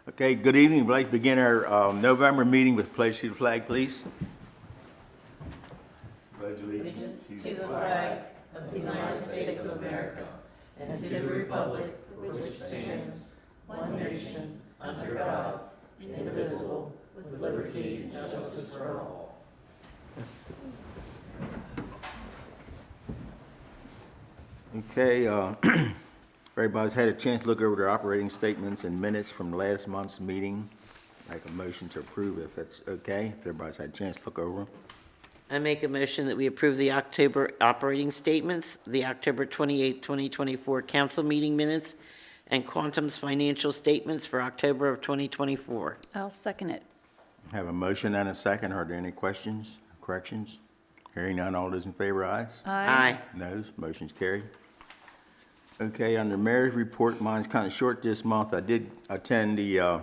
Okay, good evening. We'd like to begin our November meeting with pledge to the flag, please. Pledge Allegiance to the flag of the United States of America and to the republic for which it stands, one nation, under God, indivisible, with liberty and justice for all. Okay, everybody's had a chance to look over their operating statements and minutes from last month's meeting. Make a motion to approve if it's okay, if everybody's had a chance to look over them. I make a motion that we approve the October operating statements, the October 28, 2024 council meeting minutes, and Quantum's financial statements for October of 2024. I'll second it. Have a motion and a second. Are there any questions, corrections? Hearing none, all those in favor, ayes? Aye. Noes, motion's carried. Okay, under mayor's report, mine's kind of short this month. I did attend the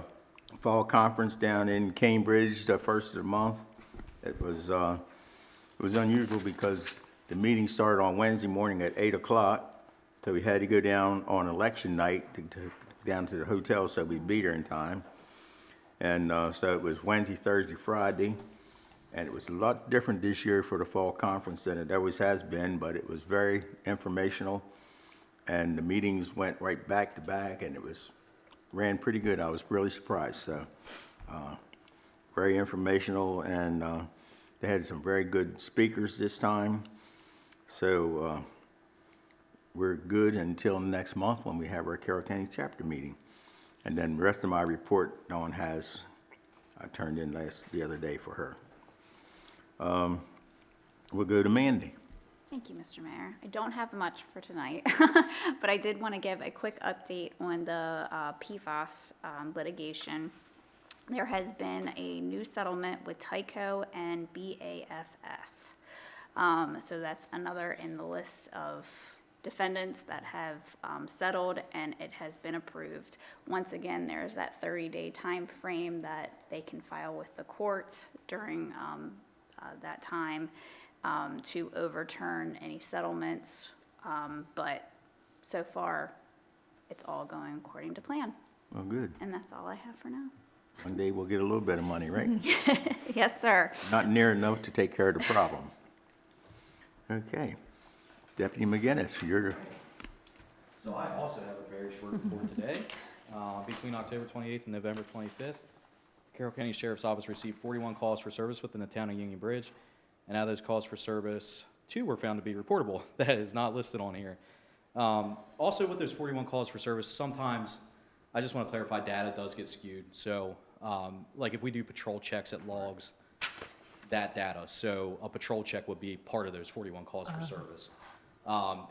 fall conference down in Cambridge, the first of the month. It was unusual because the meeting started on Wednesday morning at 8 o'clock, so we had to go down on election night down to the hotel so we'd be there in time. And so it was Wednesday, Thursday, Friday, and it was a lot different this year for the fall conference than it always has been, but it was very informational, and the meetings went right back to back, and ran pretty good. I was really surprised. So very informational, and they had some very good speakers this time. So we're good until next month when we have our Carroll County chapter meeting. And then the rest of my report, Dawn has, I turned in the other day for her. We'll go to Mandy. Thank you, Mr. Mayor. I don't have much for tonight, but I did want to give a quick update on the PFAS litigation. There has been a new settlement with Tyco and BAFS. So that's another in the list of defendants that have settled, and it has been approved. Once again, there's that 30-day time frame that they can file with the courts during that time to overturn any settlements. But so far, it's all going according to plan. Well, good. And that's all I have for now. One day we'll get a little bit of money, right? Yes, sir. Not near enough to take care of the problem. Okay. Deputy McGinnis, you're... So I also have a very short report today. Between October 28th and November 25th, Carroll County Sheriff's Office received 41 calls for service within the town of Union Bridge. And out of those calls for service, 2 were found to be reportable. That is not listed on here. Also, with those 41 calls for service, sometimes, I just want to clarify, data does get skewed. So, like if we do patrol checks at logs, that data. So a patrol check would be part of those 41 calls for service.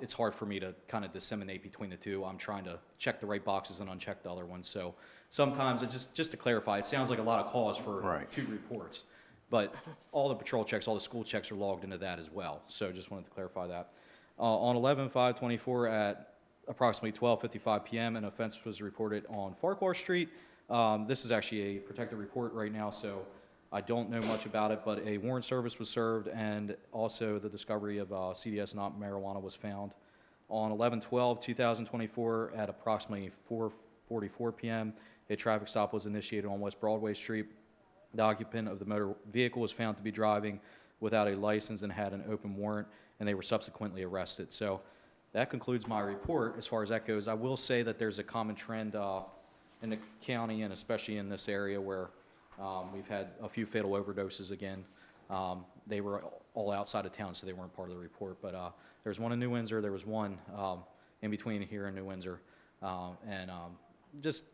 It's hard for me to kind of disseminate between the two. I'm trying to check the right boxes and uncheck the other ones. So sometimes, just to clarify, it sounds like a lot of calls for 2 reports. But all the patrol checks, all the school checks are logged into that as well. So just wanted to clarify that. On 11/5/24 at approximately 12:55 p.m., an offense was reported on Farquhar Street. This is actually a protected report right now, so I don't know much about it, but a warrant service was served, and also the discovery of CDS not marijuana was found. On 11/12/2024 at approximately 4:44 p.m., a traffic stop was initiated on West Broadway Street. The occupant of the motor vehicle was found to be driving without a license and had an open warrant, and they were subsequently arrested. So that concludes my report as far as that goes. I will say that there's a common trend in the county, and especially in this area, where we've had a few fatal overdoses again. They were all outside of town, so they weren't part of the report. But there's one in New Windsor. There was one in between here and New Windsor. I just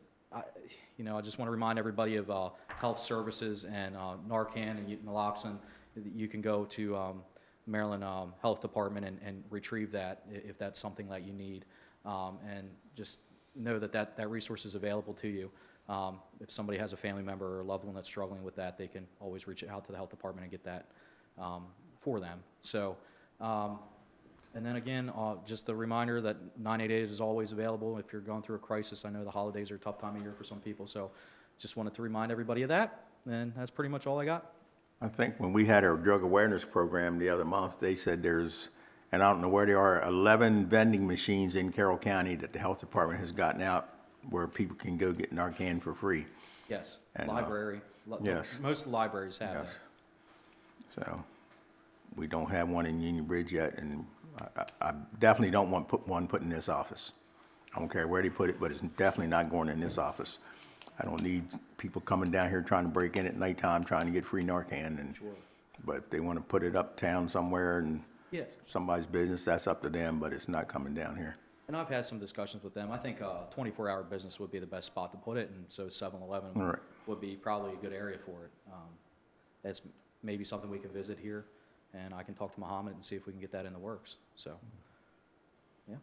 want to remind everybody of health services and Narcan and naloxone. You can go to Maryland Health Department and retrieve that if that's something that you need. And just know that resource is available to you. If somebody has a family member or a loved one that's struggling with that, they can always reach out to the health department and get that for them. So, and then again, just a reminder that 988 is always available if you're going through a crisis. I know the holidays are a tough time of year for some people, so just wanted to remind everybody of that, and that's pretty much all I got. I think when we had our drug awareness program the other month, they said there's, and I don't know where they are, 11 vending machines in Carroll County that the health department has gotten out where people can go get Narcan for free. Yes, And, library. yes. Most libraries have Yes. that. So, we don't have one in Union Bridge yet, and I definitely don't want one put in this office. I don't care where they put it, but it's definitely not going in this office. I don't need people coming down here trying to break in at nighttime, trying to get free Narcan, and, Sure. but if they want to put it uptown somewhere and Yeah. somebody's business, that's up to them, but it's not coming down here. And I've had some discussions with them. I think a 24-hour business would be the best spot to put it, and so 7-Eleven Right. would be probably a good area for it. That's maybe something we can visit here, and I can talk to Mohammed and see if we can get that in the works, so, yeah.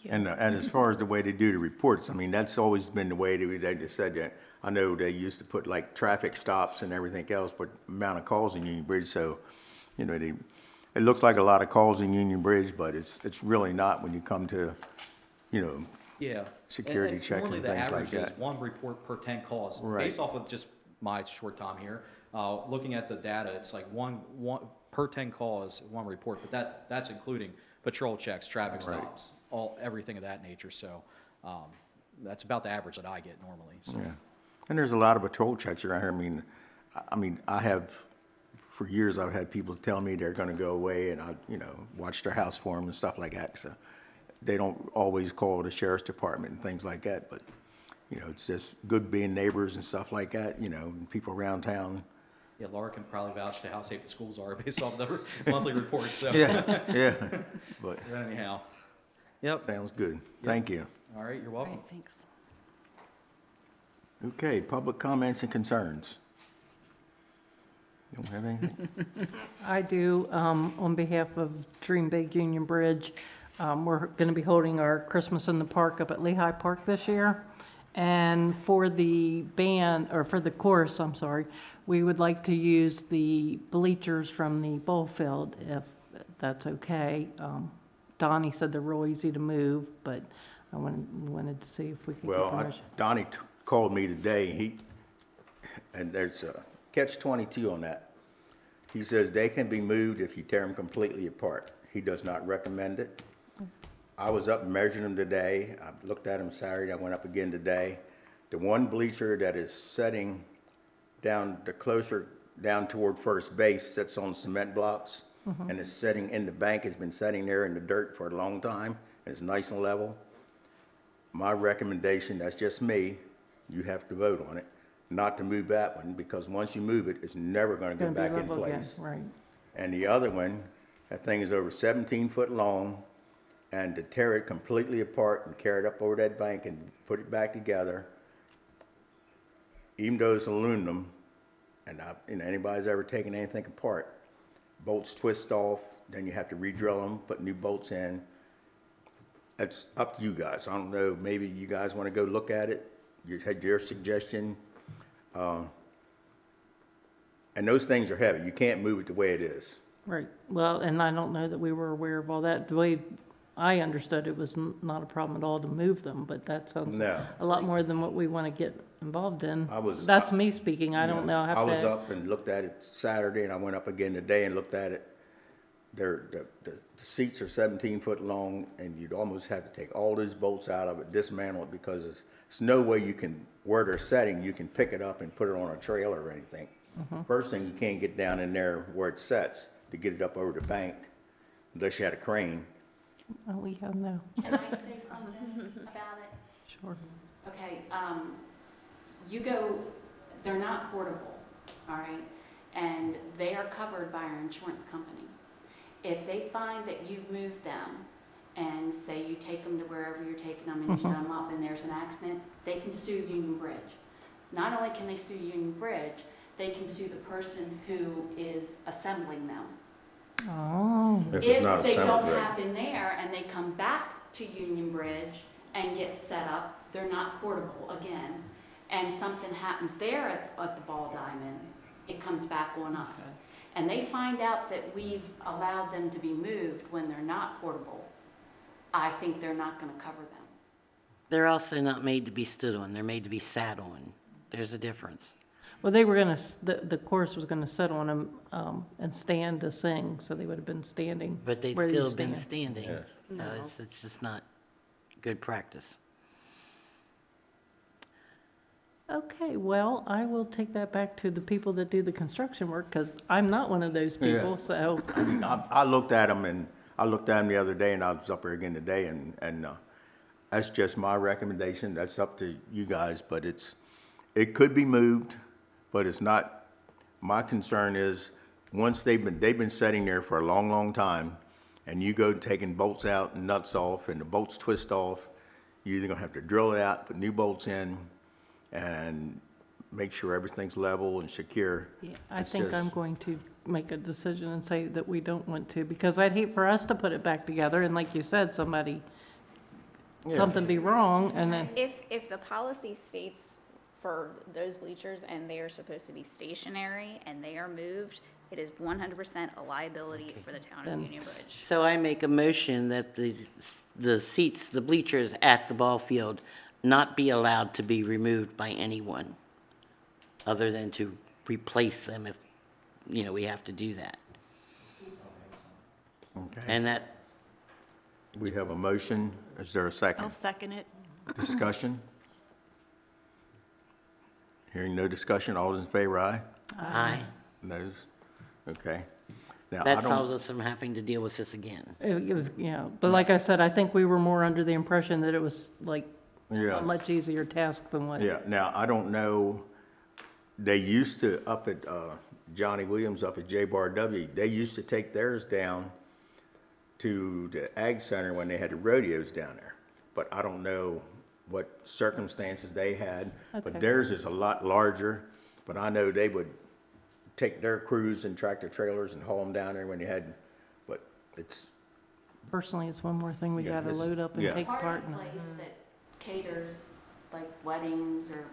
And as far as the way they do the reports, I mean, that's always been the way they just said that. I know they used to put like traffic stops and everything else, but amount of calls in Union Bridge, so, you know, it looks like a lot of calls in Union Bridge, but it's really not when you come to, you know, Yeah. Security checks normally and the things like average is that. 1 report per 10 calls. Right. Based off of just my short time here, looking at the data, it's like one per 10 calls, 1 report, but that's including patrol checks, traffic Right. stops, everything of that nature, so, that's about the average that I get normally, so. yeah. And there's a lot of patrol checks around here. I mean, for years, I've had people tell me they're gonna go away, and I, you know, watch their house for them and stuff like that, so they don't always call the sheriff's department and things like that, but, you know, it's just good being neighbors and stuff like that, you know, and people around town. Yeah, Laura can probably vouch to how safe the schools are based off the monthly reports, so. Yeah, yeah, but But anyhow, yep, sounds good. Thank you. all right, you're All welcome. right, thanks. Okay, public comments and concerns. You don't have anything? I do. On behalf of Dream Big Union Bridge, we're going to be holding our Christmas in the Park up at Lehigh Park this year. And for the band, or for the chorus, I'm sorry, we would like to use the bleachers from the ball field, if that's okay. Donnie said they're real easy to move, but I wanted to see if we could get Well, permission. Donnie called me today, and there's a catch-22 on that. He says they can be moved if you tear them completely apart. He does not recommend it. I was up and measuring them today. I looked at them Saturday, I went up again today. The one bleacher that is setting down, the closer down toward first base, sits on cement blocks, and it's setting in the bank, it's been sitting there in the dirt for a long time, and it's nice and level. My recommendation, that's just me, you have to vote on it, not to move that one, because once you move it, it's never gonna go Gonna be back in level again, place. right. And the other one, that thing is over 17 foot long, and to tear it completely apart and carry it up over that bank and put it back together, even though it's aluminum, and anybody's ever taken anything apart, bolts twist off, then you have to re-drill them, put new bolts in. It's up to you guys. I don't know, maybe you guys want to go look at it. You had your suggestion. And those things are heavy. You can't move it the way it is. Right, well, and I don't know that we were aware of all that. The way I understood it was not a problem at all to move them, but that sounds No. a lot more than what we want to get involved in. I was- That's me speaking, I don't know, I I have was to, up and looked at it Saturday, and I went up again today and looked at it. The seats are 17 foot long, and you'd almost have to take all these bolts out of it, dismantle it, because there's no way you can, where they're setting, you can pick it up and put it on a trailer or anything. First thing, you can't get down in there where it sets to get it up over the bank, unless you had a crane. oh, we have no, Can I say something about it? sure. Okay, you go, they're not portable, all right? And they are covered by our insurance company. If they find that you've moved them and say you take them to wherever you're taking them and you set them up and there's an accident, they can sue Union Bridge. Not only can they sue Union Bridge, they can sue the person who is assembling them. Oh, If it's If not they assembled don't right. happen there and they come back to Union Bridge and get set up, they're not portable again. And something happens there at the ball diamond, it comes back on us. And they find out that we've allowed them to be moved when they're not portable, I think they're not gonna cover them. They're also not made to be stood on, they're made to be sat on. There's a difference. well, they were gonna, the chorus was gonna sit on them, and stand to sing, so they would have been standing. But they've where you still been stand. standing. Yes. So it's just not good practice. Okay, well, I will take that back to the people that do the construction work, because I'm not one of those people, Yeah. so, I looked at them and I looked at them the other day and I was up there again today and that's just my recommendation. That's up to you guys, but it could be moved, but it's not. My concern is, once they've been sitting there for a long, long time, and you go taking bolts out and nuts off, and the bolts twist off, you're either gonna have to drill it out, put new bolts in, and make sure everything's level and secure. yeah, I It's think I'm just- going to make a decision and say that we don't want to, because I'd hate for us to put it back together, and like you said, somebody, Yeah. something be wrong, and then, If the policy states for those bleachers and they are supposed to be stationary and they are moved, it is 100% a liability for the town of Then- Union Bridge. So I make a motion that the seats, the bleachers at the ball field not be allowed to be removed by anyone other than to replace them if, we have to do that. Okay. And that, We have a motion. Is there a second? I'll second it. Discussion? Hearing no discussion, all those in favor, aye? aye, Those? Okay. Now, I that don't, solves us from having to deal with this again. yeah, but like I said, I think we were more under the impression that it was like yeah, a much easier task than what. yeah. Now, I don't know, they used to, up at, Johnny Williams up at J Bar W, they used to take theirs down to the Ag Center when they had the rodeos down there. But I don't know what circumstances they had. Okay. But theirs is a lot larger, but I know they would take their crews and tractor trailers and haul them down there when they had, but it's, Personally, it's one more thing we Yeah, gotta this- load up and yeah. take part Party in. place that caters like weddings or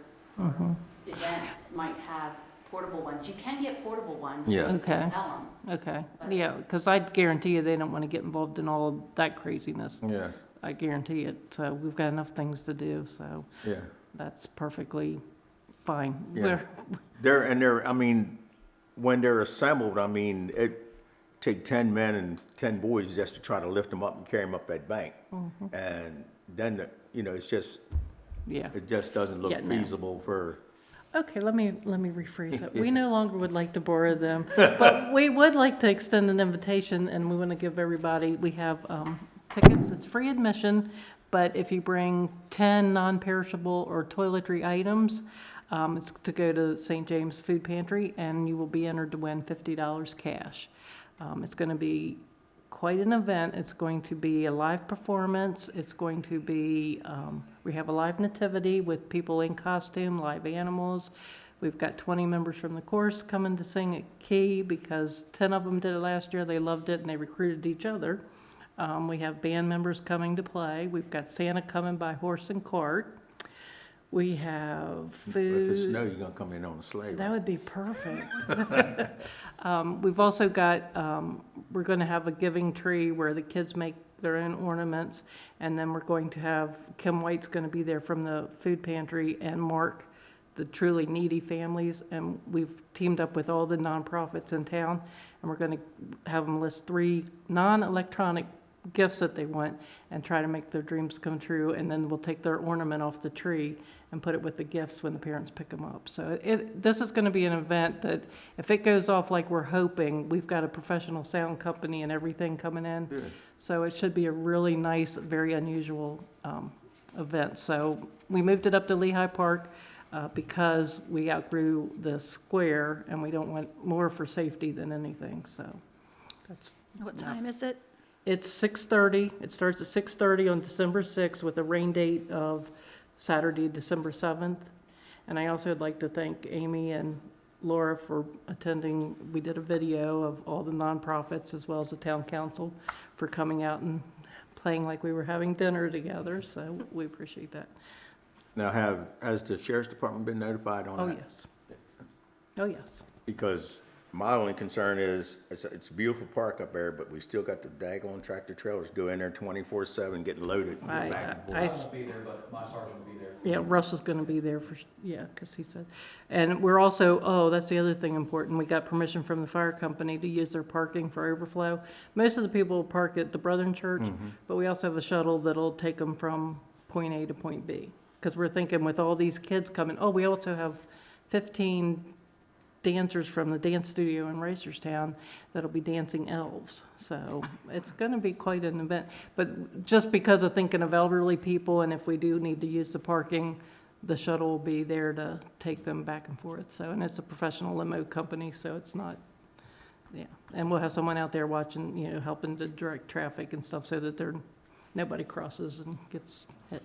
Mhm. events might have portable ones. You can get portable ones. Yeah. They Okay. sell them. Okay, yeah, because I guarantee you they don't want to get involved in all of that craziness. yeah, I guarantee it. So we've got enough things to do, so yeah. that's perfectly fine. Yeah. I mean, when they're assembled, I mean, it take 10 men and 10 boys just to try to lift them up and carry them up that bank. And then, it's just, Yeah. it just doesn't look Yeah, no. feasible for, Okay, let me rephrase it. We no longer would like to borrow them, but we would like to extend an invitation, and we want to give everybody, we have tickets, it's free admission, but if you bring 10 non-perishable or toiletry items, it's to go to St. James Food Pantry, and you will be entered to win $50 cash. It's going to be quite an event. It's going to be a live performance. It's going to be, we have a live nativity with people in costume, live animals. We've got 20 members from the chorus coming to sing at Key because 10 of them did it last year. They loved it and they recruited each other. We have band members coming to play. We've got Santa coming by horse and cart. We have if food. it snow, you're gonna come in on a sleigh. That right? would be perfect. We've also got, we're going to have a giving tree where the kids make their own ornaments. And then we're going to have, Kim White's going to be there from the food pantry and Mark, the truly needy families. And we've teamed up with all the nonprofits in town. And we're going to have them list 3 non-electronic gifts that they want and try to make their dreams come true. And then we'll take their ornament off the tree and put it with the gifts when the parents pick them up. So this is going to be an event that if it goes off like we're hoping, we've got a professional sound company and everything coming in. Good. So it should be a really nice, very unusual event. So we moved it up to Lehigh Park because we outgrew the square and we don't want more for safety than anything, so that's. What time is it? It's 6:30. It starts at 6:30 on December 6th with a rain date of Saturday, December 7th. And I also would like to thank Amy and Laura for attending. We did a video of all the nonprofits as well as the town council for coming out and playing like we were having dinner together, so we appreciate that. Now, has the sheriff's department been notified on Oh, that? yes. Oh, yes. Because my only concern is, it's a beautiful park up there, but we still got the daggone tractor trailers go in there 24/7 getting loaded and go back and I forth. won't be there, but my sergeant will be there. Yeah, Russ is gonna be there for, yeah, because he said, and we're also, oh, that's the other thing important, we got permission from the fire company to use their parking for overflow. Most of the people park at the Brethren Church, but we also have a shuttle that'll take them from point A to point B. because we're thinking with all these kids coming, oh, we also have 15 dancers from the dance studio in Racerstown that'll be dancing elves. So it's going to be quite an event. But just because of thinking of elderly people, and if we do need to use the parking, the shuttle will be there to take them back and forth. So, and it's a professional limo company, so it's not, yeah. And we'll have someone out there watching, you know, helping to direct traffic and stuff so that nobody crosses and gets hit.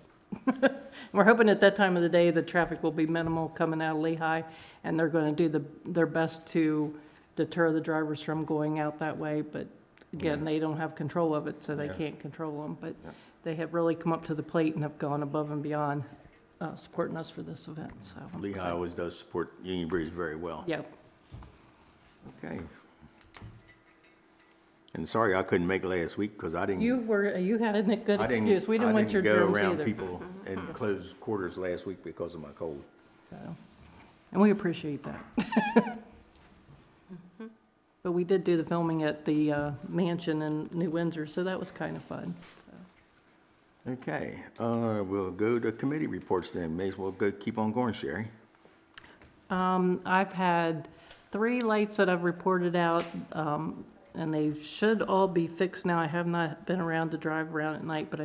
We're hoping at that time of the day, the traffic will be minimal coming out of Lehigh, and they're going to do their best to deter the drivers from going out that way. But again, they don't have control of it, so they can't control them. But they have really come up to the plate and have gone above and beyond supporting us for this event. So Lehigh always does support Union Bridge very well. yeah. Okay. And sorry I couldn't make it last week because I didn't. You had a good I didn't- excuse. We didn't want your I didn't germs go around either. people in closed quarters last week because of my cold. So, and we appreciate that. But we did do the filming at the mansion in New Windsor, so that was kind of fun. So. Okay, we'll go to committee reports then. May as well keep on going, Sherry. I've had 3 lights that I've reported out, and they should all be fixed now. I have not been around to drive around at night, but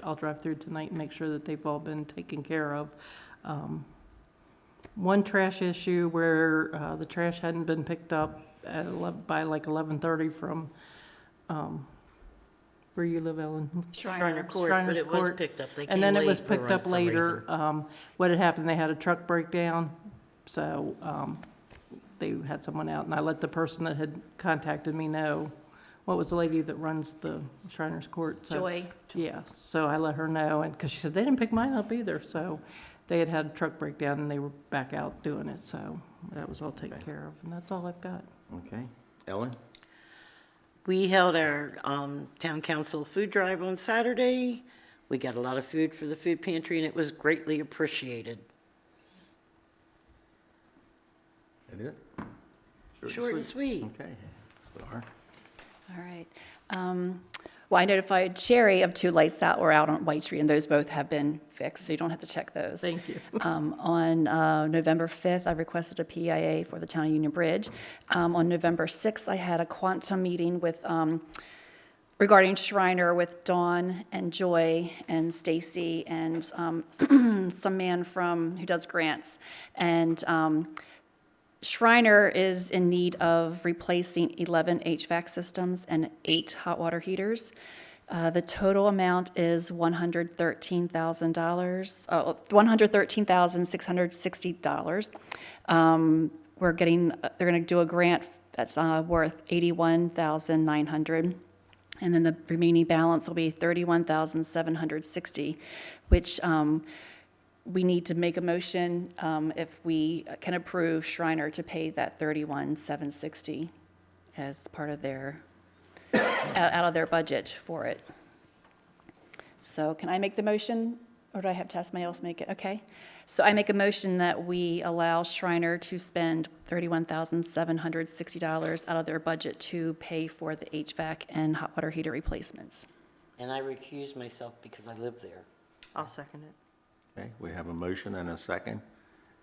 I'll drive through tonight and make sure that they've all been taken care of. One trash issue where the trash hadn't been picked up by like 11:30 from where you live, Ellen? Shriner Court, but Shriner's it was Court. picked up. They And came then it late was for picked up some later. reason. What had happened, they had a truck breakdown, so they had someone out, and I let the person that had contacted me know. What was the lady that runs the Shriner's Court? So- Joy. Yeah, so I let her know, and, because she said they didn't pick mine up either, so they had a truck breakdown and they were back out doing it, so that was all taken care of, and that's all I've got. Okay, Ellen? We held our town council food drive on Saturday. We got a lot of food for the food pantry, and it was greatly appreciated. That it? Short and sweet. Okay. Laura? All right. Well, I notified Sherry of 2 lights that were out on White Street, and those both have been fixed, so you don't have to check those. Thank you. On November 5th, I requested a PIA for the Town of Union Bridge. On November 6th, I had a quantum meeting with, regarding Shriner with Dawn and Joy and Stacy and some man who does grants. And Shriner is in need of replacing 11 HVAC systems and 8 hot water heaters. The total amount is $113,000, $113,660. They're going to do a grant that's worth $81,900. And then the remaining balance will be $31,760, which we need to make a motion if we can approve Shriner to pay that $31,760 as part of their, out of their budget for it. So can I make the motion, or do I have to ask somebody else to make it? Okay. So I make a motion that we allow Shriner to spend $31,760 out of their budget to pay for the HVAC and hot water heater replacements. And I recused myself because I live there. I'll second it. Okay, we have a motion and a second.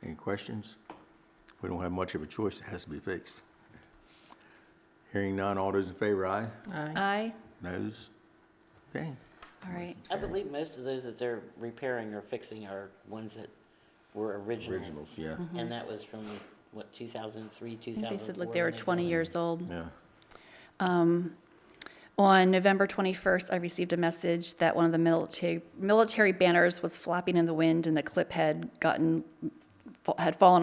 Any questions? We don't have much of a choice. It has to be fixed. Hearing none, all those in favor, aye? Aye. Aye. Noes? Okay. All right. I believe most of those that they're repairing or fixing are ones that were original. Originals, yeah, And that was from, what, 2003, I 2004? think they said like they were when they 20 built it. years old. yeah. On November 21st, I received a message that one of the military banners was flapping in the wind and the clip had fallen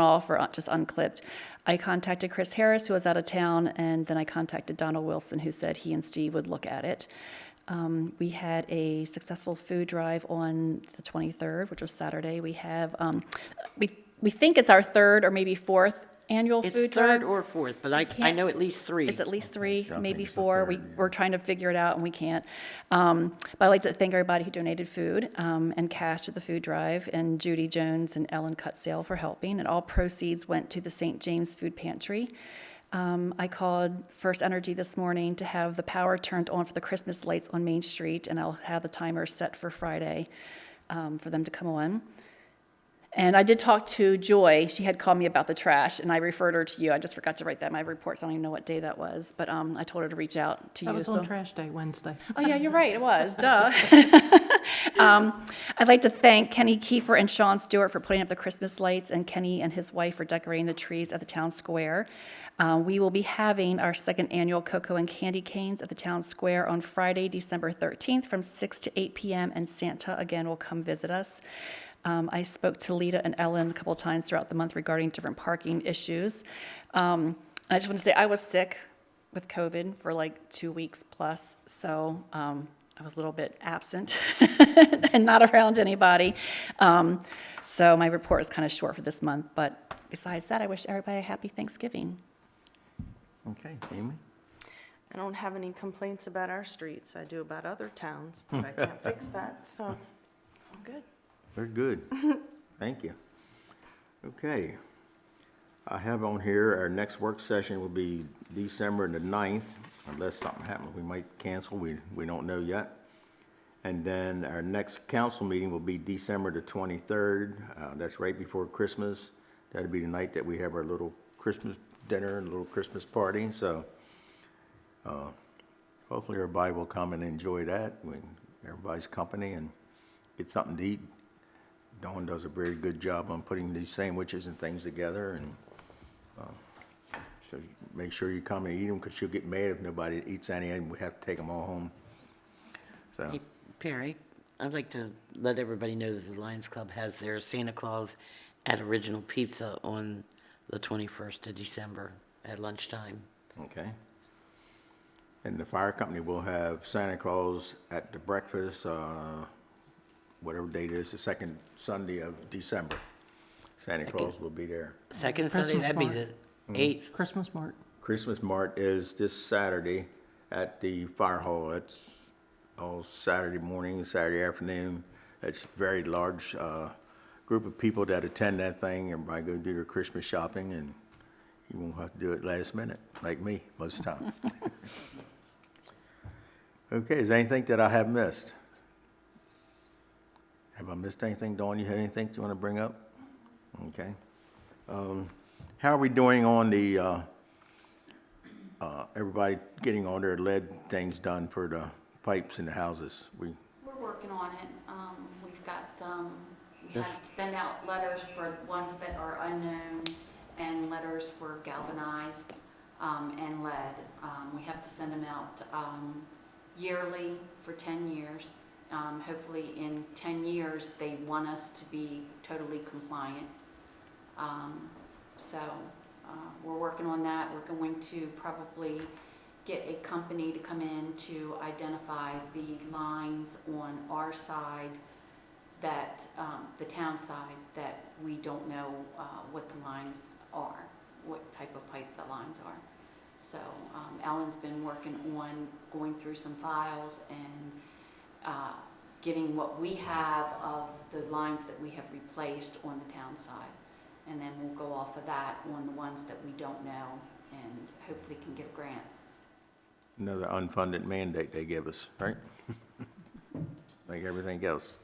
off or just unclipped. I contacted Chris Harris, who was out of town, and then I contacted Donald Wilson, who said he and Steve would look at it. We had a successful food drive on the 23rd, which was Saturday. We have, we think it's our 3rd or maybe 4th annual It's food drive. 3rd or 4th, but I can't- know at least 3. It's at least 3, I maybe think it's the 4. third, yeah. We're trying to figure it out, and we can't. But I'd like to thank everybody who donated food and cash to the food drive, and Judy Jones and Ellen Cutsale for helping, and all proceeds went to the St. James Food Pantry. I called First Energy this morning to have the power turned on for the Christmas lights on Main Street, and I'll have the timer set for Friday for them to come on. And I did talk to Joy. She had called me about the trash, and I referred her to you. I just forgot to write that in my reports. I don't even know what day that was, but I told her to reach out to you. That was so- on Trash Day Wednesday. Oh, yeah, you're right, it was, duh. I'd like to thank Kenny Kiefer and Sean Stewart for putting up the Christmas lights, and Kenny and his wife for decorating the trees at the town square. We will be having our second annual Cocoa and Candy Canes at the town square on Friday, December 13th from 6 to 8 p.m., and Santa, again, will come visit us. I spoke to Lita and Ellen a couple times throughout the month regarding different parking issues. I just want to say I was sick with COVID for like 2 weeks plus, so I was a little bit absent and not around anybody. So my report is kind of short for this month, but besides that, I wish everybody a happy Thanksgiving. Okay, Amy? I don't have any complaints about our streets. I do about other towns, but I can't fix that, so I'm good. Very good. Thank you. Okay. I have on here, our next work session will be December the 9th, unless something happens, we might cancel, we don't know yet. And then our next council meeting will be December the 23rd. That's right before Christmas. That'll be the night that we have our little Christmas dinner and little Christmas party, so hopefully everybody will come and enjoy that, everybody's company, and get something to eat. Dawn does a very good job on putting these sandwiches and things together, and so make sure you come and eat them, because she'll get mad if nobody eats any, and we have to take them all home. So, Hey, Perry, I'd like to let everybody know that the Lions Club has their Santa Claus at Original Pizza on the 21st of December at lunchtime. okay. And the fire company will have Santa Claus at the breakfast, whatever date it is, the second Sunday of December. Santa Claus will be there. Second Sunday, Christmas that'd be market. the 8th. Christmas Mart. Christmas Mart is this Saturday at the fire hall. It's all Saturday morning, Saturday afternoon. It's a very large group of people that attend that thing. Everybody go do their Christmas shopping, and you won't have to do it last minute, like me, most of the time. Okay, is there anything that I have missed? Have I missed anything? Dawn, you have anything you want to bring up? Okay. How are we doing on the, everybody getting all their lead things done for the pipes in the houses? We're working on it. We've got, we have to send out letters for ones that are unknown and letters for galvanized and lead. We have to send them out yearly for 10 years. Hopefully in 10 years, they want us to be totally compliant. So we're working on that. We're going to probably get a company to come in to identify the lines on our side that, the town side, that we don't know what the lines are, what type of pipe the lines are. So Ellen's been working on going through some files and getting what we have of the lines that we have replaced on the town side. And then we'll go off of that on the ones that we don't know, and hopefully can get a grant. Another unfunded mandate they give us, right? Like everything else.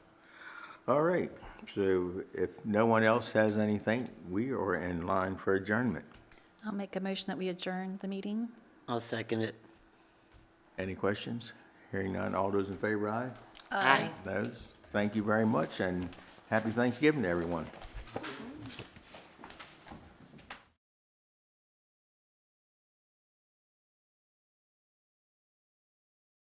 All right, so if no one else has anything, we are in line for adjournment. I'll make a motion that we adjourn the meeting. I'll second it. Any questions? Hearing none, all those in favor, aye? Aye. Those, thank you very much, and happy Thanksgiving to everyone.